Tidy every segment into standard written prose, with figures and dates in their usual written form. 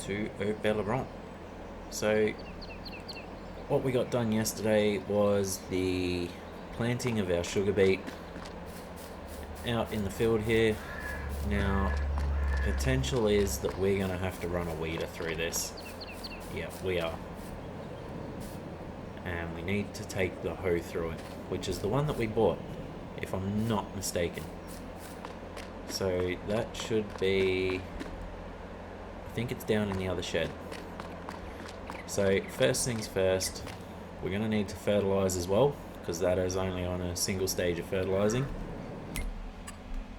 to Haut Beyleron. So what we got done yesterday was the planting of our sugar beet out in the field here. Now, potential is that we're going to have to run a weeder through this. Yeah, we are. And we need to take the hoe through it, which is the one that we bought, if I'm not mistaken. So that should be, I think it's down in the other shed. So first things first, we're going to need to fertilise as well, because that is only on a single stage of fertilising.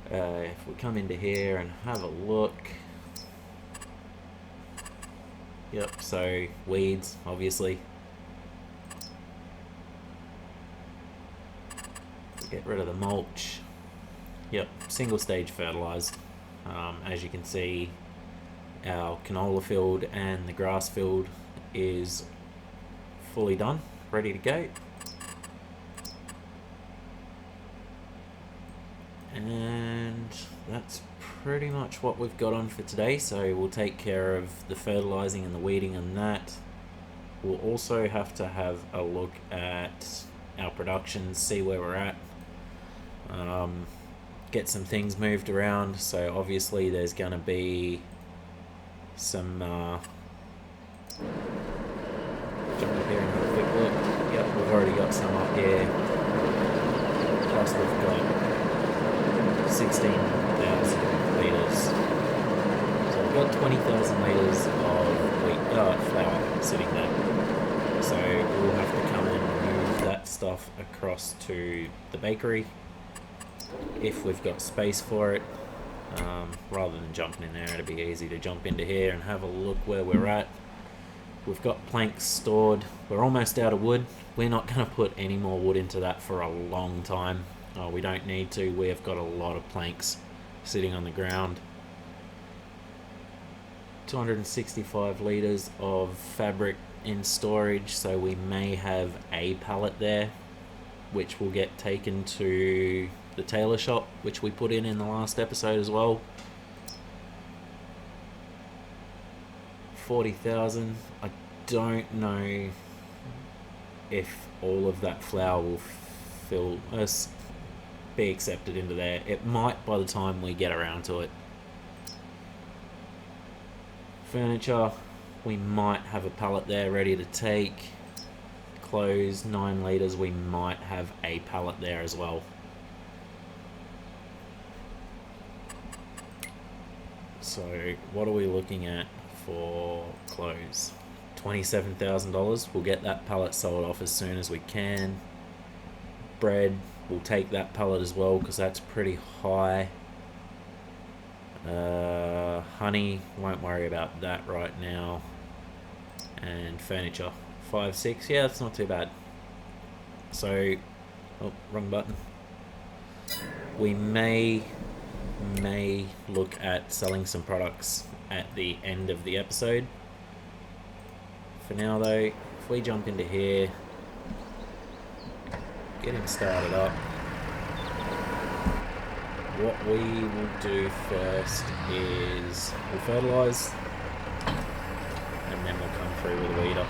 If we come into here and have a look, yep, so weeds, obviously. Get rid of the mulch. Yep, single stage fertilised. As you can see, our canola field and the grass field is fully done, ready to go. And that's pretty much what we've got on for today, so we'll take care of the fertilising and the weeding on that. We'll also have to have a look at our production, see where we're at, get some things moved around. So obviously there's going to be some jump up here and have a quick look. Yep, we've already got some up here, plus we've got 16,000 litres. So we've got 20,000 litres of flour sitting there. So we'll have to come and move that stuff across to the bakery if we've got space for it. Rather than jumping in there, it'd be easy to jump into here and have a look where we're at. We've got planks stored. We're almost out of wood. We're not going to put any more wood into that for a long time. We don't need to. We've got a lot of planks sitting on the ground. 265 litres of fabric in storage, so we may have a pallet there, which will get taken to the tailor shop, which we put in the last episode as well. 40,000. I don't know if all of that flour will be accepted into there. It might by the time we get around to it. Furniture, we might have a pallet there ready to take. Clothes, 9 litres, we might have a pallet there as well. So what are we looking at for clothes? $27,000. We'll get that pallet sold off as soon as we can. Bread, we'll take that pallet as well because that's pretty high. Honey, won't worry about that right now. And furniture, 5, 6, yeah, that's not too bad. So, oh, wrong button. We may look at selling some products at the end of the episode. For now though, if we jump into here, get him started up. What we will do first is we'll fertilise and then we'll come through with a weeder.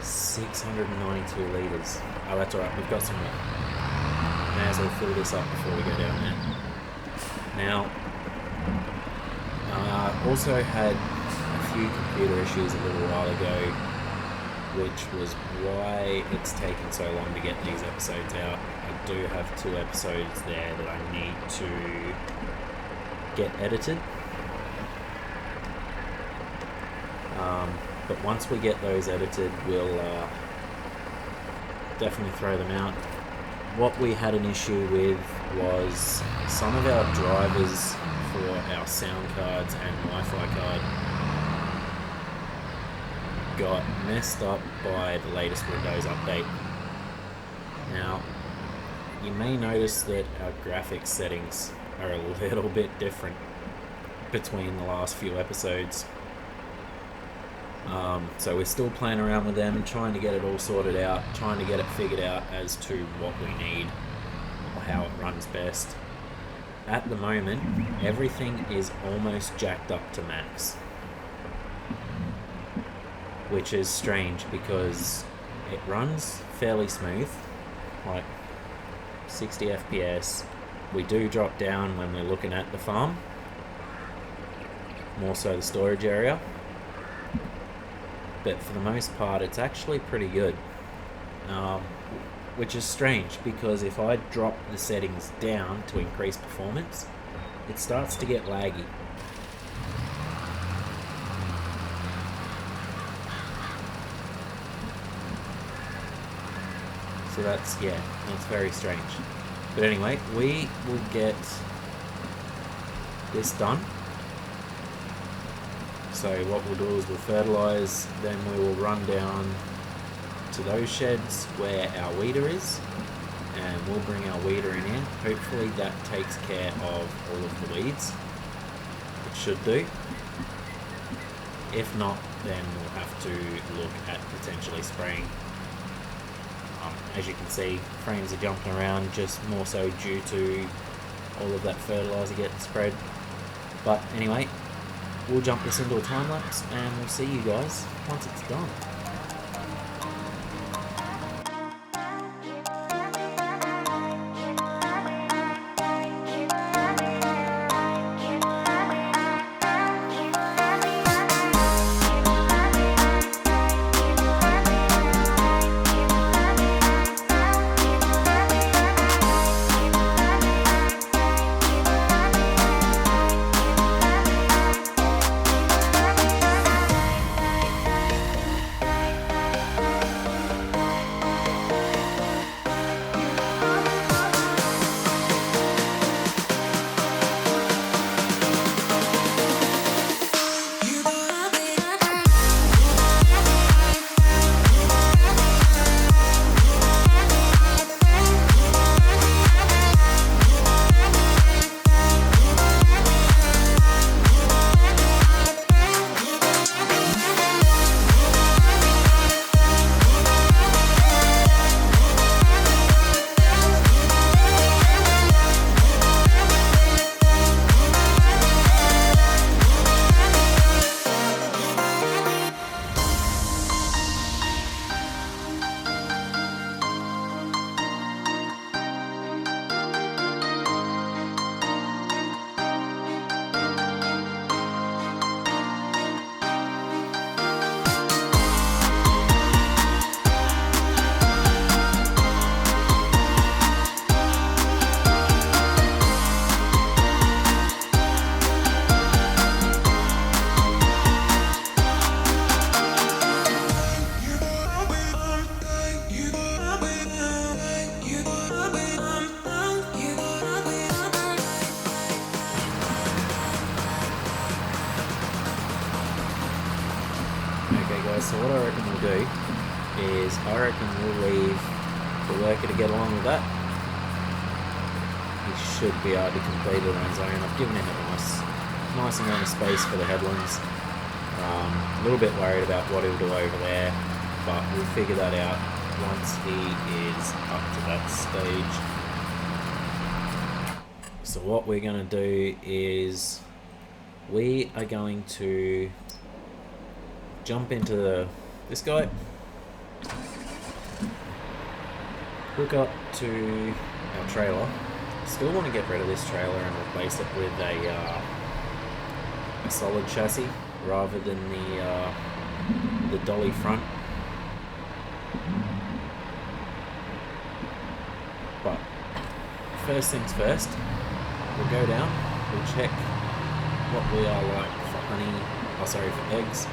692 litres. Oh, that's alright, we've got some more. May as well fill this up before we go down there. Now, also had a few computer issues a little while ago, which was why it's taken so long to get these episodes out. I do have 2 episodes there that I need to get edited. But once we get those edited, we'll definitely throw them out. What we had an issue with was some of our drivers for our sound cards and Wi-Fi card got messed up by the latest Windows update. Now, you may notice that our graphics settings are a little bit different between the last few episodes. So we're still playing around with them, trying to get it all sorted out, trying to get it figured out as to what we need or how it runs best. At the moment, everything is almost jacked up to max. which is strange because it runs fairly smooth, like 60 FPS. We do drop down when we're looking at the farm, more so the storage area, but for the most part it's actually pretty good, which is strange because if I drop the settings down to increase performance, it starts to get laggy. So that's very strange. But anyway, we will get this done. So what we'll do is we'll fertilise, then we will run down to those sheds where our weeder is, and we'll bring our weeder in here. Hopefully that takes care of all of the weeds. It should do. If not, then we'll have to look at potentially spraying. As you can see, frames are jumping around, just more so due to all of that fertiliser getting spread. But anyway, we'll jump this into a time lapse and we'll see you guys once it's done. So what I reckon we'll do is we'll leave the worker to get along with that. He should be able to complete it on his own. I've given him a nice amount of space for the headlands. A little bit worried about what he'll do over there, but we'll figure that out once he is up to that stage. So what we're going to do is we are going to jump into this guy, hook up to our trailer. Still want to get rid of this trailer and replace it with a solid chassis rather than the dolly front. But first things first, we'll go down, we'll check what we are like for for eggs.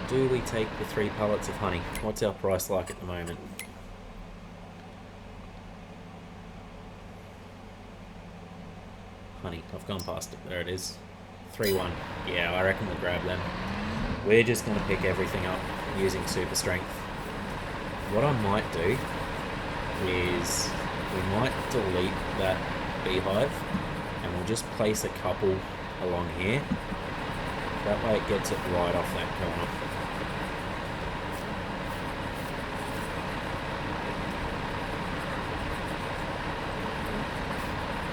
Do we take the 3 pallets of honey? What's our price like at the moment? Honey, I've gone past it. There it is. 3-1. Yeah, I reckon we'll grab them. We're just going to pick everything up using super strength. What I might do is we might delete that beehive and we'll just place a couple along here. That way it gets it right off that corner.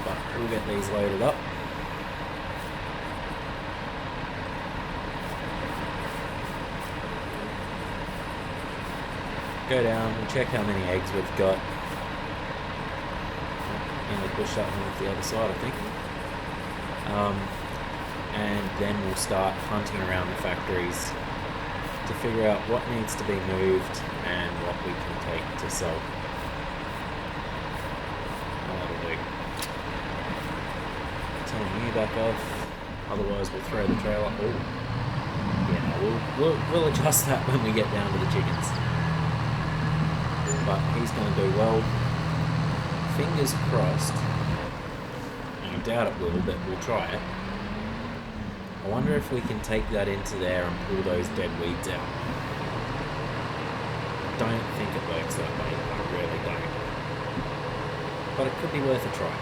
But we'll get these loaded up. go down, we'll check how many eggs we've got. And we'll push that one off the other side, I think. And then we'll start hunting around the factories to figure out what needs to be moved and what we can take to sell. That'll do. Turn you back off, otherwise we'll throw the trailer. Oh, yeah, we'll adjust that when we get down to the chickens. But he's going to do well. Fingers crossed. I doubt it will, but we'll try it. I wonder if we can take that into there and pull those dead weeds out. I don't think it works that way. I really don't. But it could be worth a try.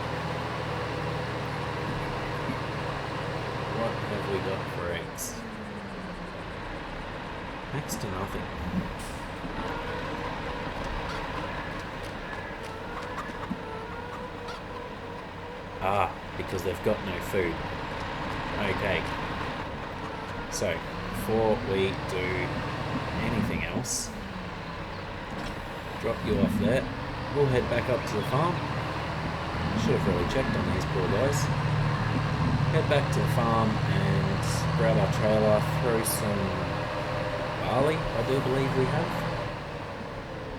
What have we got for eggs? Next to nothing. Ah, because they've got no food. Okay. So, before we do anything else, drop you off there. We'll head back up to the farm. Should have really checked on these poor guys. Head back to the farm and grab our trailer, throw some barley, I do believe we have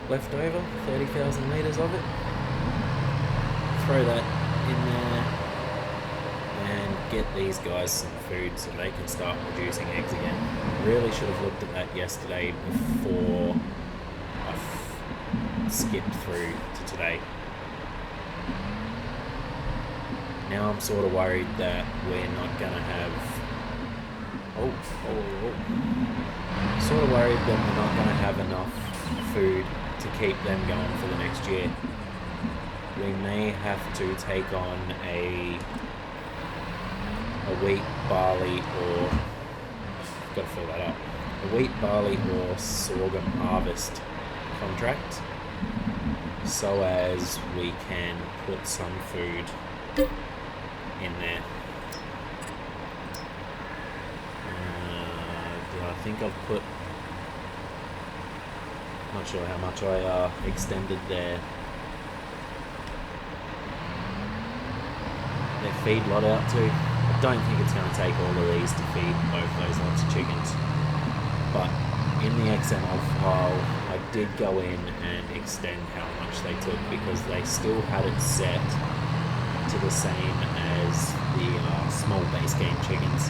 left over, 30,000 litres of it. Throw that in there and get these guys some food so they can start producing eggs again. Really should have looked at that yesterday before I skipped through to today. Now I'm sort of worried that we're not going to have... Sort of worried that we're not going to have enough food to keep them going for the next year. We may have to take on a wheat, barley, or... Got to fill that up. A wheat, barley, or sorghum harvest contract, so as we can put some food in there. I think I've put... Not sure how much I extended their feed lot out to. I don't think it's going to take all of these to feed both those lots of chickens. But in the XML file, I did go in and extend how much they took because they still had it set to the same as the small base game chickens.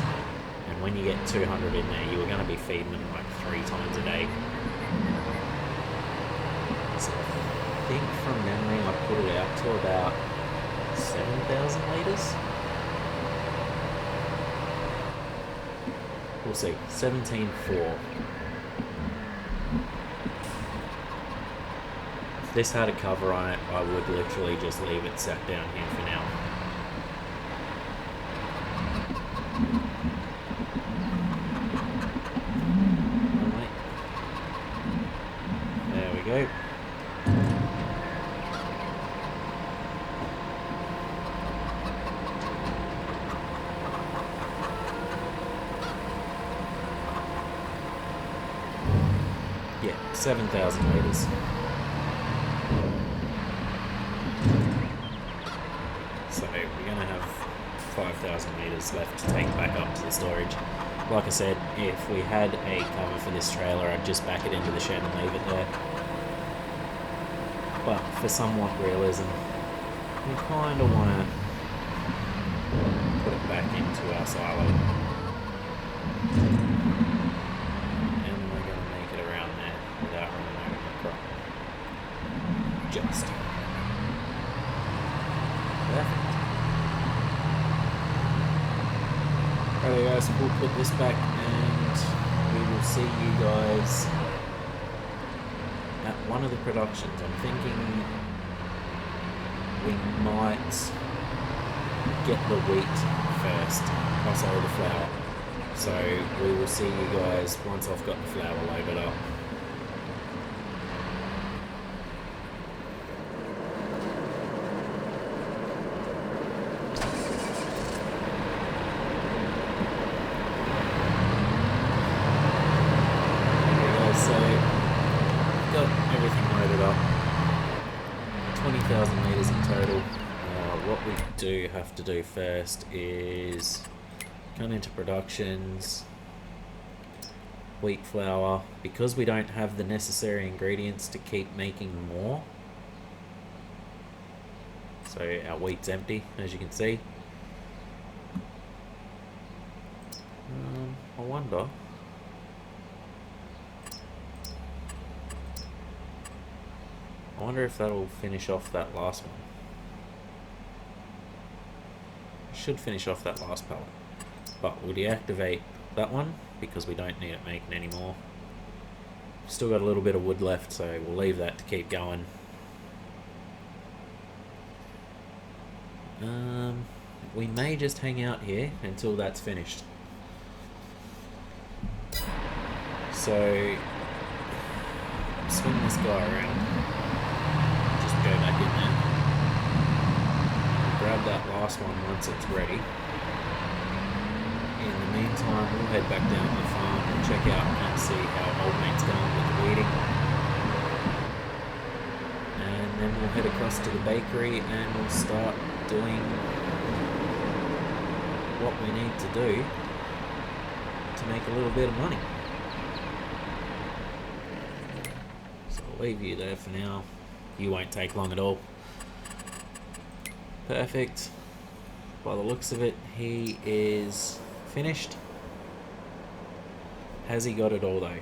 And when you get 200 in there, you were going to be feeding them like 3 times a day. So I think from memory, I put it out to about 7,000 litres. We'll see. 17.4. If this had a cover on it, I would literally just leave it sat down here for now. Alright. There we go. Yeah, 7,000 litres. So we're going to have 5,000 litres left to take back up to the storage. Like I said, if we had a cover for this trailer, I'd just back it into the shed and leave it there. But for somewhat realism, we kind of want to put it back into our silo. Without running over the crop. Just. Perfect. Alright guys, we'll put this back and we will see you guys at one of the productions. I'm thinking we might get the wheat first, also the flour. So we will see you guys once I've got the flour loaded up. Everything do have to do first is come into productions, wheat flour, because we don't have the necessary ingredients to keep making more. So our wheat's empty, as you can see. I wonder. I wonder if that'll finish off that last one. Should finish off that last pallet. But we'll deactivate that one because we don't need it making any more. Still got a little bit of wood left, so we'll leave that to keep going. We may just hang out here until that's finished. So swing this guy around. Just go back in there. Grab that last one once it's ready. In the meantime, we'll head back down to the farm and check out and see how old mate's going with the weeding. And then we'll head across to the bakery and we'll start doing what we need to do to make a little bit of money. So I'll leave you there for now. You won't take long at all. Perfect. By the looks of it, he is finished. Has he got it all though?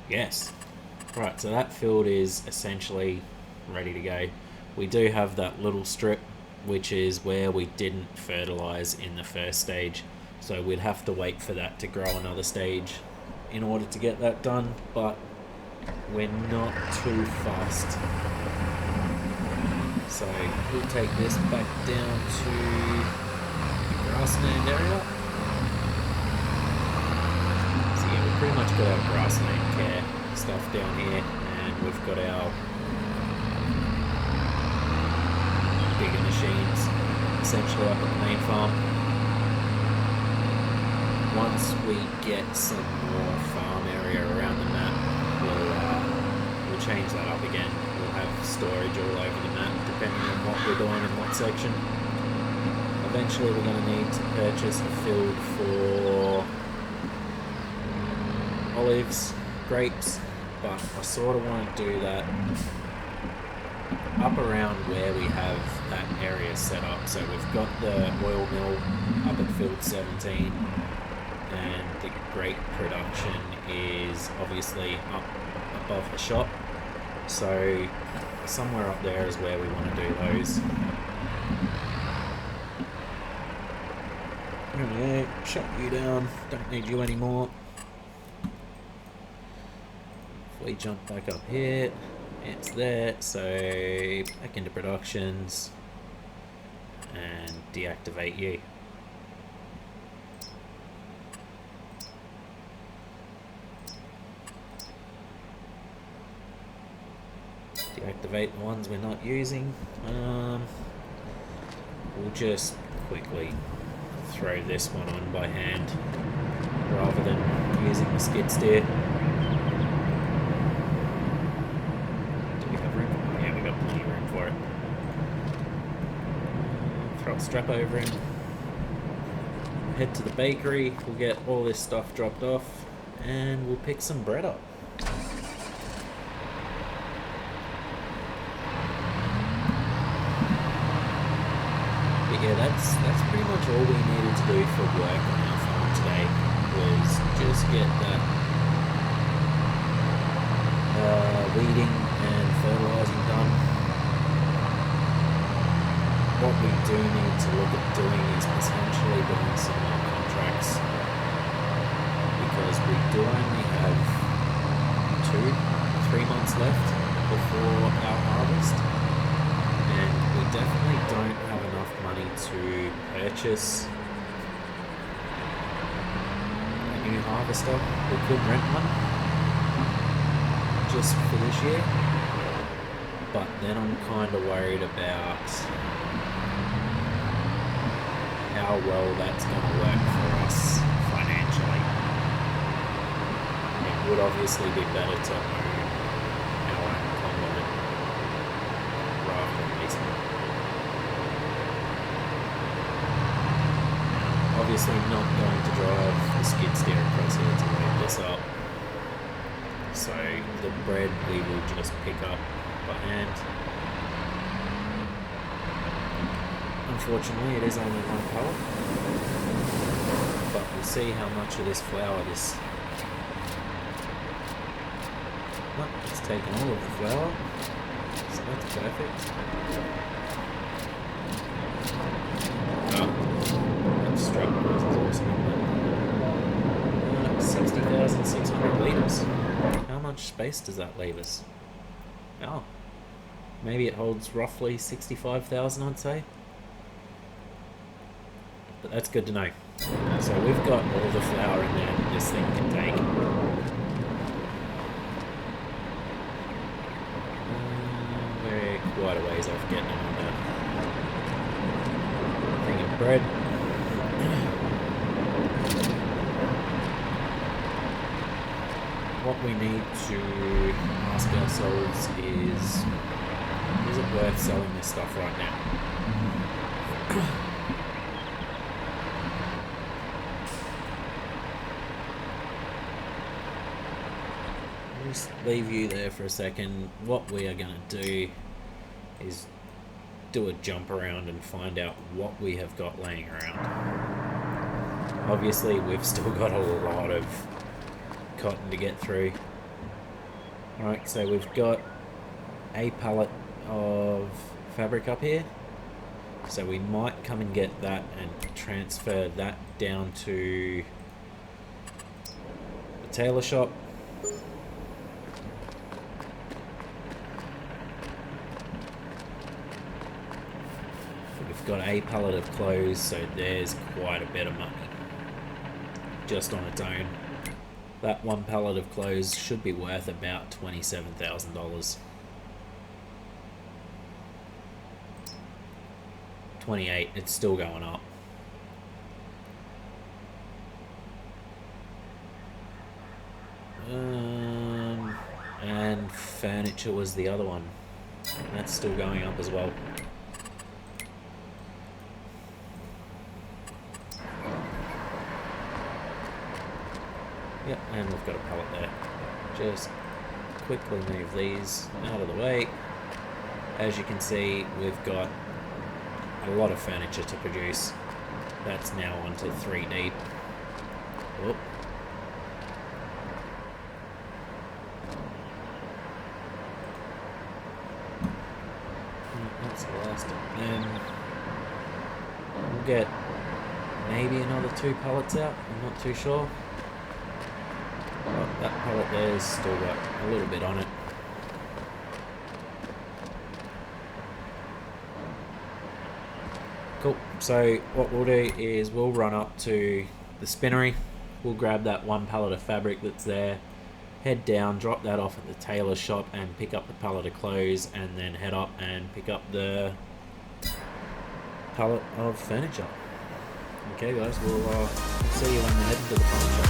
Yes. Right, so that field is essentially ready to go. We do have that little strip, which is where we didn't fertilise in the first stage. So we'd have to wait for that to grow another stage in order to get that done, but we're not too fast. So we'll take this back down to the grassland area. So yeah, we've pretty much got our grassland care stuff down here, and we've got our bigger machines essentially up at the main farm. Once we get some more farm area around the map, we'll change that up again. We'll have storage all over the map depending on what we're doing in what section. Eventually we're going to need to purchase a field for olives, grapes, but I sort of want to do that up around where we have that area set up. So we've got the oil mill up at field 17, and the grape production is obviously up above the shop. So somewhere up there is where we want to do those. Alright, shut you down, don't need you anymore. If we jump back up here, it's there, so back into productions and deactivate you. Deactivate the ones we're not using. We'll just quickly throw this one on by hand rather than using the skid steer. Do we have room? Oh, yeah, we got plenty of room for it. Throw a strap over him. Head to the bakery. We'll get all this stuff dropped off and we'll pick some bread up. Yeah, that's pretty much all we needed to do for work on our farm today, was just get that weeding and fertilising done. What we do need to look at doing is potentially doing some more contracts, because we do only have 2-3 months left before our harvest, and we definitely don't have enough money to purchase a new harvester. We could rent one just for this year, but then I'm kind of worried about how well that's going to work for us financially. It would obviously be better to own our own combine, obviously not going to drive the skid steer across here to load this up. So the bread we will just pick up by hand. Unfortunately, it is only one pallet, but we'll see how much of this flour this. Oh, it's taken all of the flour, so that's perfect. Oh, that struck me, this is awesome. 60,600 litres. How much space does that leave us? Oh, maybe it holds roughly 65,000, I'd say. But that's good to know. So we've got all the flour in there that this thing can take. We're quite a ways off getting it on that thing of bread. What we need to ask ourselves is it worth selling this stuff right now? Just leave you there for a second. What we are going to do is do a jump around and find out what we have got laying around. Obviously, we've still got a lot of cotton to get through. Alright, so we've got a pallet of fabric up here. So we might come and get that and transfer that down to the tailor shop. We've got a pallet of clothes, so there's quite a bit of money just on its own. That one pallet of clothes should be worth about $27,000. 28, it's still going up. And furniture was the other one. That's still going up as well. Yep, and we've got a pallet there. Just quickly move these out of the way. As you can see, we've got a lot of furniture to produce. That's now onto 3 deep. Whoop. That's the last of them. We'll get maybe another 2 pallets out, I'm not too sure. Oh, that pallet there's still got a little bit on it. Cool, so what we'll do is we'll run up to the spinnery, we'll grab that one pallet of fabric that's there, head down, drop that off at the tailor shop and pick up the pallet of clothes, and then head up and pick up the pallet of furniture. Okay guys, we'll see you when we head to the pawn shop.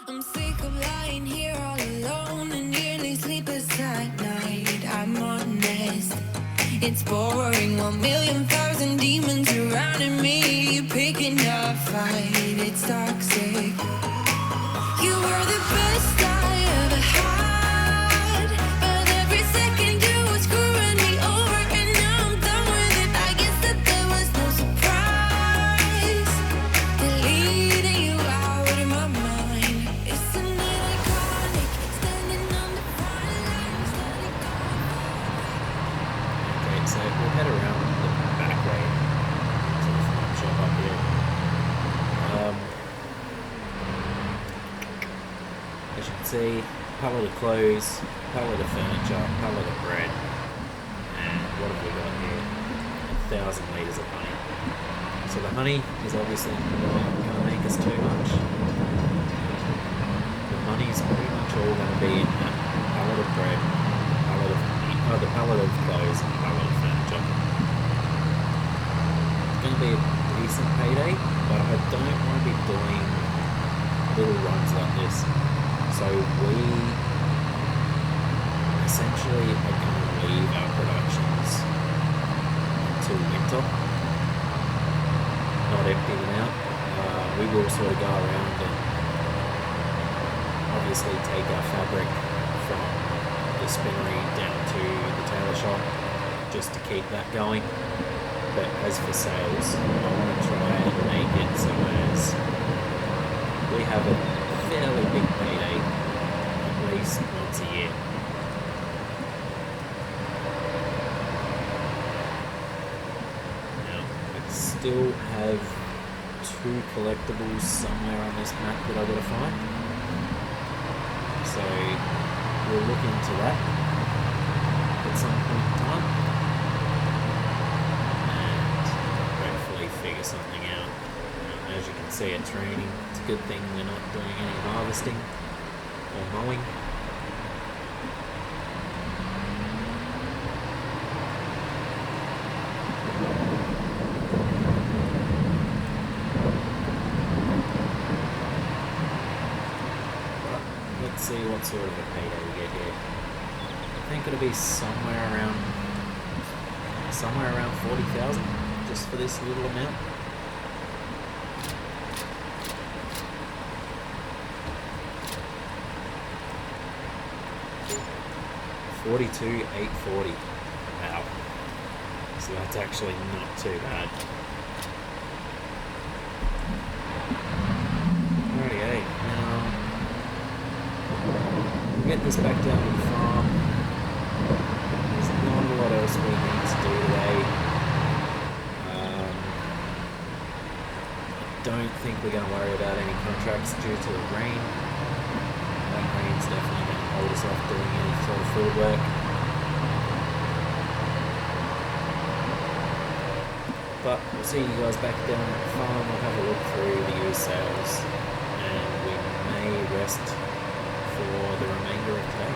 I'm sick of lying here all alone and nearly sleepless at night. I'm honest, it's boring. 1,000,000 demons surrounding me, picking a fight. It's toxic. You were the best I ever had, but every second you were screwing me over, and now I'm done with it. I guess that there was no surprise. Deleting you out of my mind. Isn't it iconic? Standing on the front lines, letting go. Okay, so we'll head around the back way to the front shop up here. As you can see, pallet of clothes, pallet of furniture, pallet of bread, and what have we got here? 1,000 litres of honey. So the honey is obviously not us too much. The money's pretty much all going to be in that pallet of bread, the pallet of clothes, and the pallet of furniture. It's going to be a decent payday, but I don't want to be doing little runs like this. So we essentially are going to leave our productions until winter, not empty them out. We will sort of go around and obviously take our fabric from the spinnery down to the tailor shop just to keep that going. But as for sales, I want to try and make it so as we have a fairly big payday at least once a year. Now, I still have 2 collectibles somewhere on this map that I've got to find. So we'll look into that at some point in time and hopefully figure something out. As you can see, it's raining. It's a good thing we're not doing any harvesting or mowing. Let's see what sort of a payday we get here. I think it'll be somewhere around 40,000 just for this little amount. $42,840. Wow. So that's actually not too bad. Alrighty, now we'll get this back down to the farm. There's not a lot else we need to do today. I don't think we're going to worry about any contracts due to the rain. That rain's definitely going to hold us off doing any sort of field work. But we'll see you guys back down at the farm. We'll have a look through the used sales and we may rest for the remainder of today.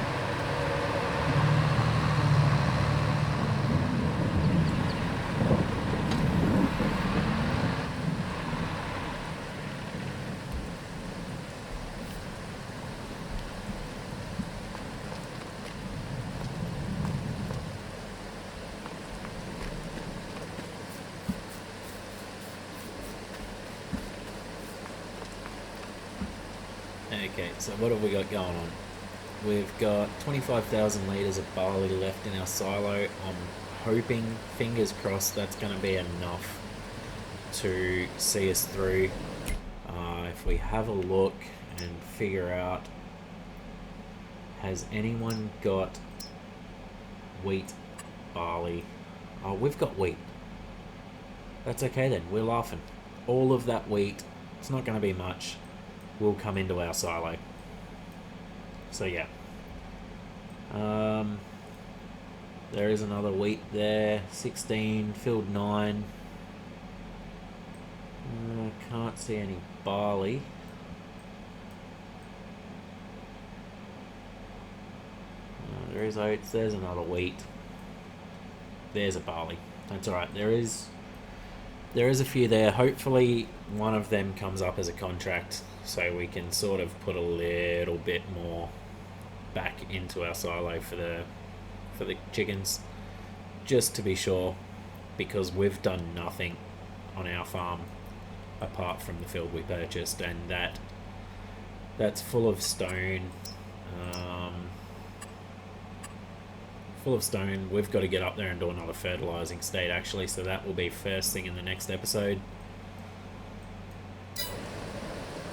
Okay, so what have we got going on? We've got 25,000 litres of barley left in our silo. I'm hoping, fingers crossed, that's going to be enough to see us through. If we have a look and figure out, has anyone got wheat, barley? Oh, we've got wheat. That's okay then, we're laughing. All of that wheat, it's not going to be much, will come into our silo. So yeah. There is another wheat there. 16, filled 9. Can't see any barley. There is oats. There's another wheat. There's a barley. That's alright. There is a few there. Hopefully one of them comes up as a contract, so we can sort of put a little bit more back into our silo for the chickens, just to be sure, because we've done nothing on our farm apart from the field we purchased, and that's full of stone. We've got to get up there and do another fertilizing state actually, so that will be first thing in the next episode.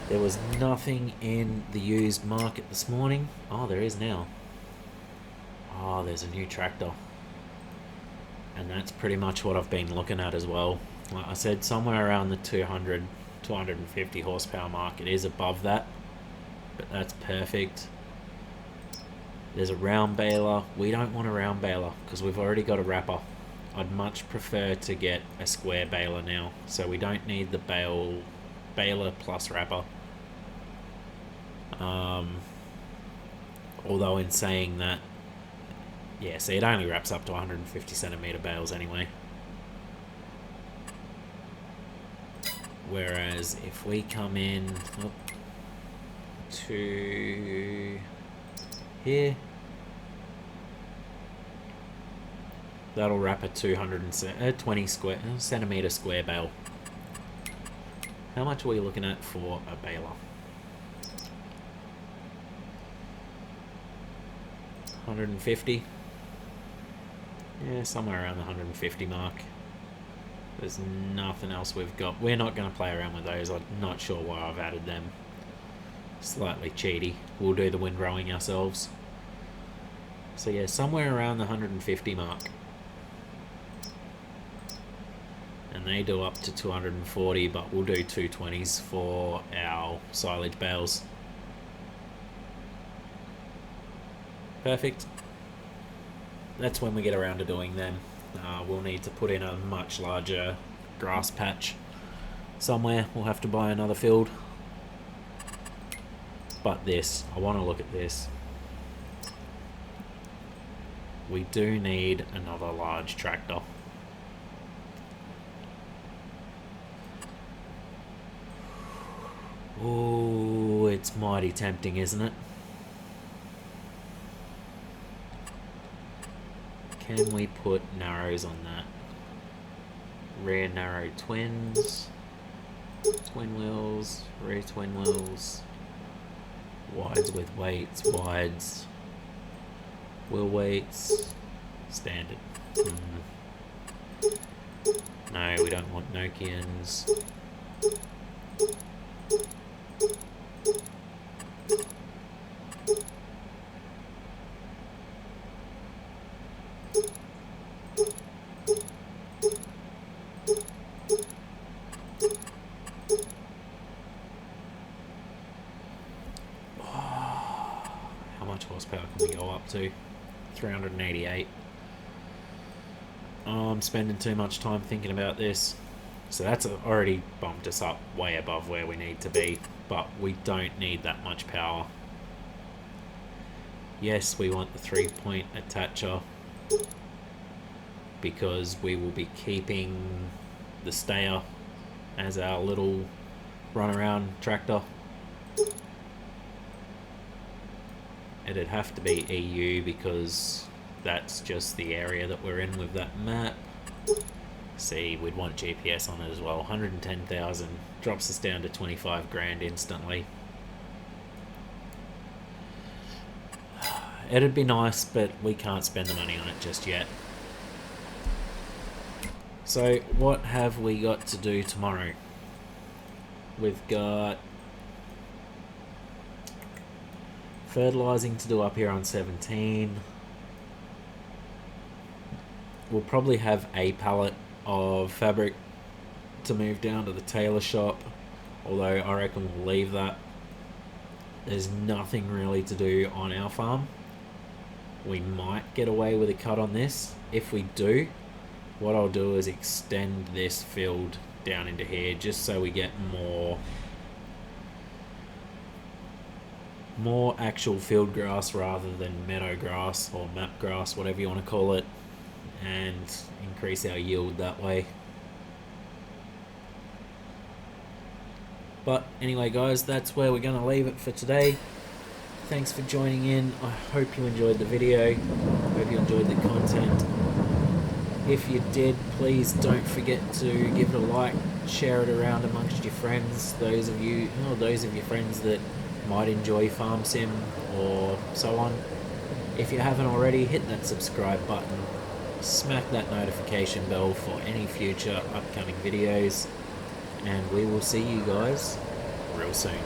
There was nothing in the used market this morning. Oh, there is now. Oh, there's a new tractor. And that's pretty much what I've been looking at as well. Like I said, somewhere around the 200, 250 horsepower mark. It is above that, but that's perfect. There's a round baler. We don't want a round baler because we've already got a wrapper. I'd much prefer to get a square baler now, so we don't need the bale baler plus wrapper. Although in saying that, yeah, see, it only wraps up to 150 centimetre bales anyway. Whereas if we come in to here, that'll wrap a 220 centimetre square bale. How much are we looking at for a baler? 150? Yeah, somewhere around the 150 mark. There's nothing else we've got. We're not going to play around with those. I'm not sure why I've added them. Slightly cheaty. We'll do the windrowing ourselves. So yeah, somewhere around the 150 mark. And they do up to 240, but we'll do 220s for our silage bales. Perfect. That's when we get around to doing them. We'll need to put in a much larger grass patch somewhere. We'll have to buy another field. But this, I want to look at this. We do need another large tractor. Oh, it's mighty tempting, isn't it? Can we put narrows on that? Rear narrow twins, twin wheels, rear twin wheels, wides with weights, wides, wheel weights, standard. No, we don't want Nokians. How much horsepower can we go up to? 388. I'm spending too much time thinking about this. So that's already bumped us up way above where we need to be, but we don't need that much power. Yes, we want the 3-point attacher because we will be keeping the stayer as our little runaround tractor. It'd have to be EU because that's just the area that we're in with that map. See, we'd want GPS on it as well. 110,000 drops us down to 25 grand instantly. It'd be nice, but we can't spend the money on it just yet. So what have we got to do tomorrow? We've got fertilising to do up here on 17. We'll probably have a pallet of fabric to move down to the tailor shop, although I reckon we'll leave that. There's nothing really to do on our farm. We might get away with a cut on this. If we do, what I'll do is extend this field down into here just so we get more actual field grass rather than meadow grass or map grass, whatever you want to call it, and increase our yield that way. But anyway guys, that's where we're going to leave it for today. Thanks for joining in. I hope you enjoyed the video. Hope you enjoyed the content. If you did, please don't forget to give it a like, share it around amongst your friends, those of your friends that might enjoy farm sim or so on. If you haven't already, hit that subscribe button, smack that notification bell for any future upcoming videos, and we will see you guys real soon.